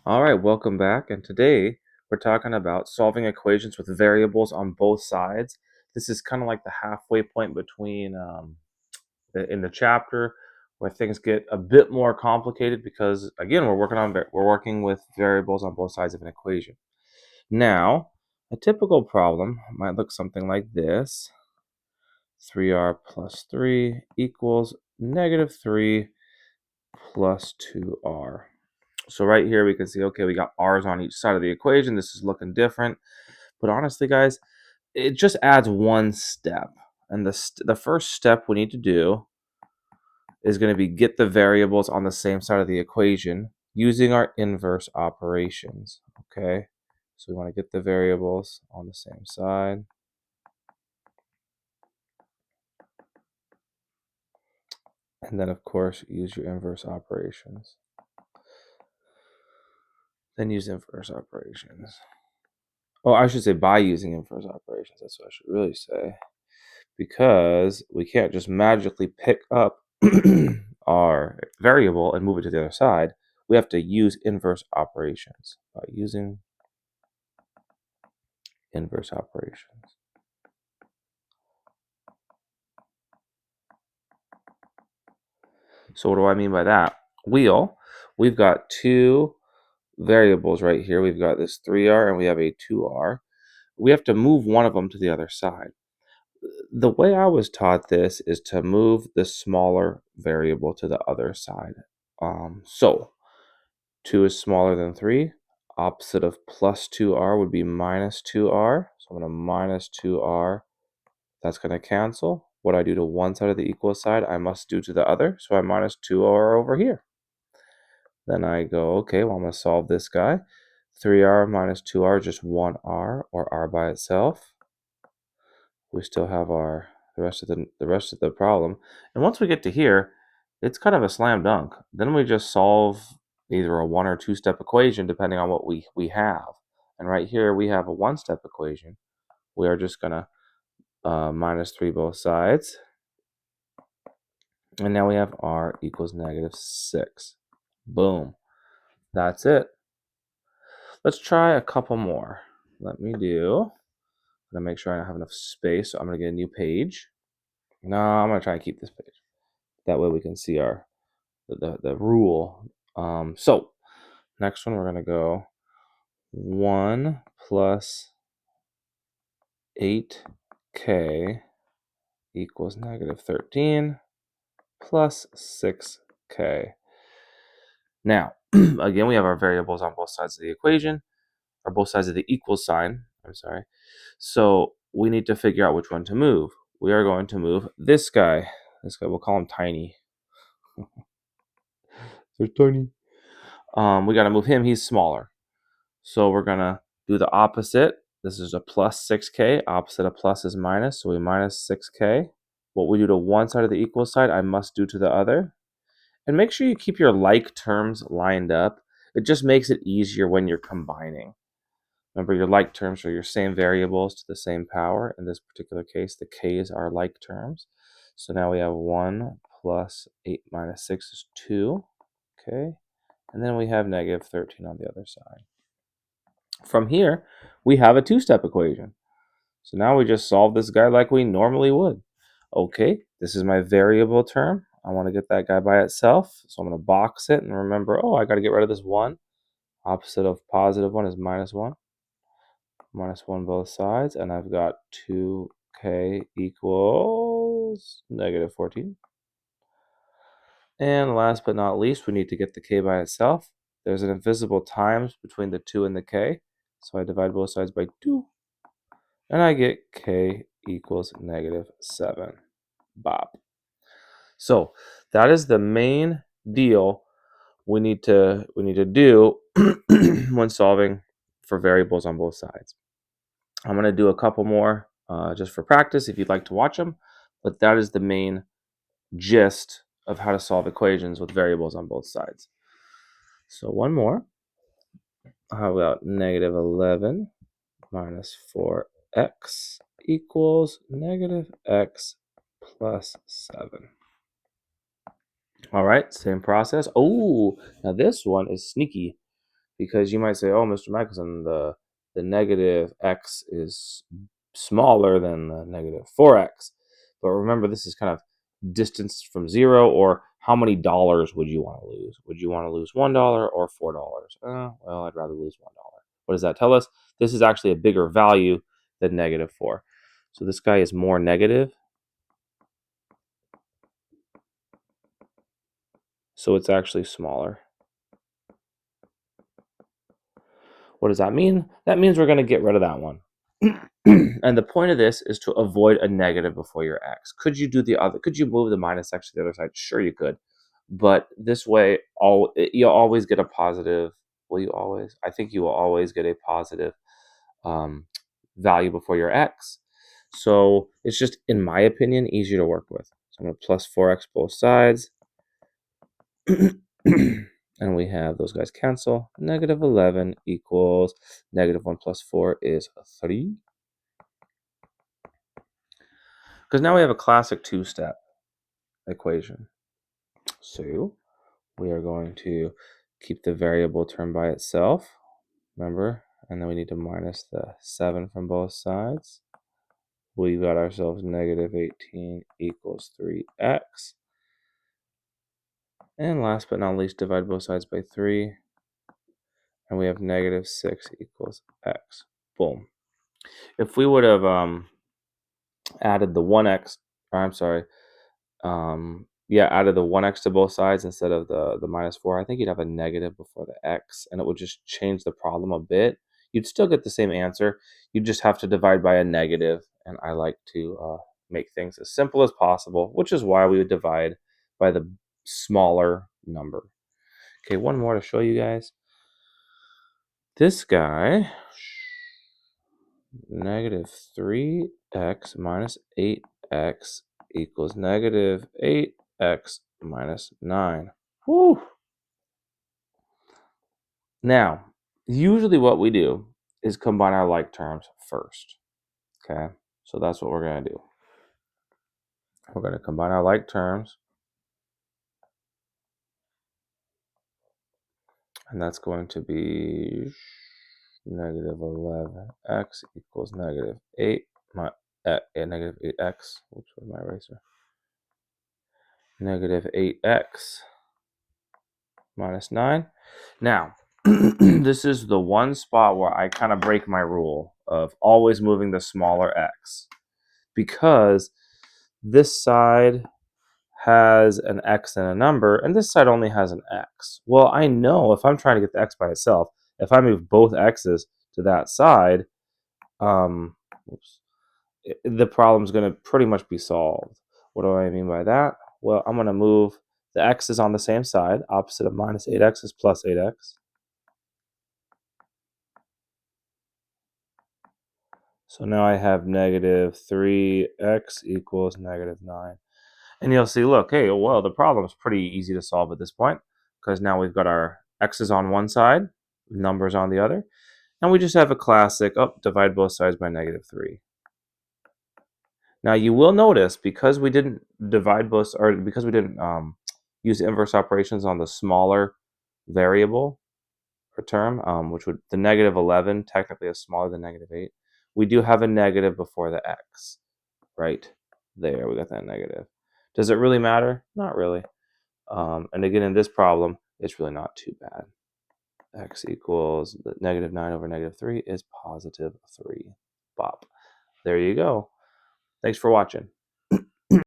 All right, welcome back. And today we're talking about solving equations with variables on both sides. This is kind of like the halfway point between in the chapter where things get a bit more complicated because again we're working with variables on both sides of an equation. Now, a typical problem might look something like this: 3r plus 3 equals negative 3 plus 2r. So right here we can see, okay, we got r's on each side of the equation. This is looking different. But honestly, guys, it just adds one step. And the first step we need to do is going to be get the variables on the same side of the equation using our inverse operations. Okay, so we want to get the variables on the same side. And then, of course, use your inverse operations. Then use inverse operations. Oh, I should say by using inverse operations. That's what I should really say. Because we can't just magically pick up our variable and move it to the other side. We have to use inverse operations by using inverse operations. So what do I mean by that? We've got two variables right here. We've got this 3r and we have a 2r. We have to move one of them to the other side. The way I was taught this is to move the smaller variable to the other side. So 2 is smaller than 3. Opposite of plus 2r would be minus 2r. So I'm going to minus 2r. That's going to cancel. What I do to one side of the equal side, I must do to the other. So I minus 2r over here. Then I go, okay, well, I'm going to solve this guy. 3r minus 2r is just 1r, or r by itself. We still have the rest of the problem. And once we get to here, it's kind of a slam dunk. Then we just solve either a one or two step equation depending on what we have. And right here we have a one step equation. We are just gonna minus 3 both sides. And now we have r equals negative 6. Boom. That's it. Let's try a couple more. I'm gonna make sure I have enough space. So I'm gonna get a new page. No, I'm gonna try and keep this page. That way we can see the rule. So next one we're gonna go 1 plus 8k equals negative 13 plus 6k. Now, again, we have our variables on both sides of the equation, or both sides of the equal sign. I'm sorry. So we need to figure out which one to move. We are going to move this guy. This guy, we'll call him Tiny. They're tiny. We got to move him. He's smaller. So we're going to do the opposite. This is a plus 6k. Opposite of plus is minus. So we minus 6k. What we do to one side of the equal side, I must do to the other. And make sure you keep your like terms lined up. It just makes it easier when you're combining. Remember, your like terms are your same variables to the same power. In this particular case, the k's are like terms. So now we have 1 plus 8 minus 6 is 2. Okay. And then we have negative 13 on the other side. From here, we have a two-step equation. So now we just solve this guy like we normally would. Okay, this is my variable term. I want to get that guy by itself. So I'm going to box it and remember, oh, I got to get rid of this 1. Opposite of positive 1 is minus 1. Minus 1 both sides. And I've got 2k equals negative 14. And last but not least, we need to get the k by itself. There's an invisible times between the 2 and the k. So I divide both sides by 2. And I get k equals negative 7. Bop. So that is the main deal we need to do when solving for variables on both sides. I'm going to do a couple more just for practice if you'd like to watch them, but that is the main gist of how to solve equations with variables on both sides. So one more. How about negative 11 minus 4x equals negative x plus 7. All right, same process. Oh, now this one is sneaky. because you might say, oh, Mr. Michelson, the negative x is smaller than the negative 4x. But remember, this is kind of distance from zero, or how many dollars would you want to lose? Would you want to lose $1 or $4? Well, I'd rather lose $1. What does that tell us? This is actually a bigger value than negative 4. So this guy is more negative. So it's actually smaller. What does that mean? That means we're going to get rid of that one. And the point of this is to avoid a negative before your x. Could you do the other? Could you move the minus x to the other side? Sure, you could. But this way, you'll always get a positive. Will you always? I think you will always get a positive value before your x. So it's just, in my opinion, easier to work with. So I'm going to plus 4x both sides. And we have those guys cancel. Negative 11 equals negative 1 plus 4 is 3. Because now we have a classic two-step equation. So we are going to keep the variable term by itself. Remember? And then we need to minus the 7 from both sides. We got ourselves negative 18 equals 3x. And last but not least, divide both sides by 3. And we have negative 6 equals x. Boom. If we would have added the 1x, or I'm sorry, added the 1x to both sides instead of the minus 4, I think you'd have a negative before the x, and it would just change the problem a bit. You'd still get the same answer. You'd just have to divide by a negative, and I like to make things as simple as possible, which is why we would divide by the smaller number. Okay, one more to show you guys. This guy, negative 3x minus 8x equals negative 8x minus 9. Whew. Now, usually what we do is combine our like terms first. Okay, so that's what we're going to do. We're going to combine our like terms. And that's going to be negative 11x equals negative 8, negative 8x. Oops, where's my eraser? Negative 8x minus 9. Now, this is the one spot where I kind of break my rule of always moving the smaller x, because this side has an x and a number, and this side only has an x. Well, I know if I'm trying to get the x by itself, if I move both x's to that side, the problem's going to pretty much be solved. What do I mean by that? Well, I'm going to move the x's on the same side. Opposite of minus 8x is plus 8x. So now I have negative 3x equals negative 9. And you'll see, look, hey, well, the problem is pretty easy to solve at this point, because now we've got our x's on one side, numbers on the other, and we just have a classic, divide both sides by negative 3. Now you will notice, because we didn't divide both, or because we didn't use inverse operations on the smaller variable or term, which would, the negative 11 technically is smaller than negative 8, we do have a negative before the x. Right there, we got that negative. Does it really matter? Not really. And again, in this problem, it's really not too bad. X equals negative 9 over negative 3 is positive 3. Bop. There you go. Thanks for watching.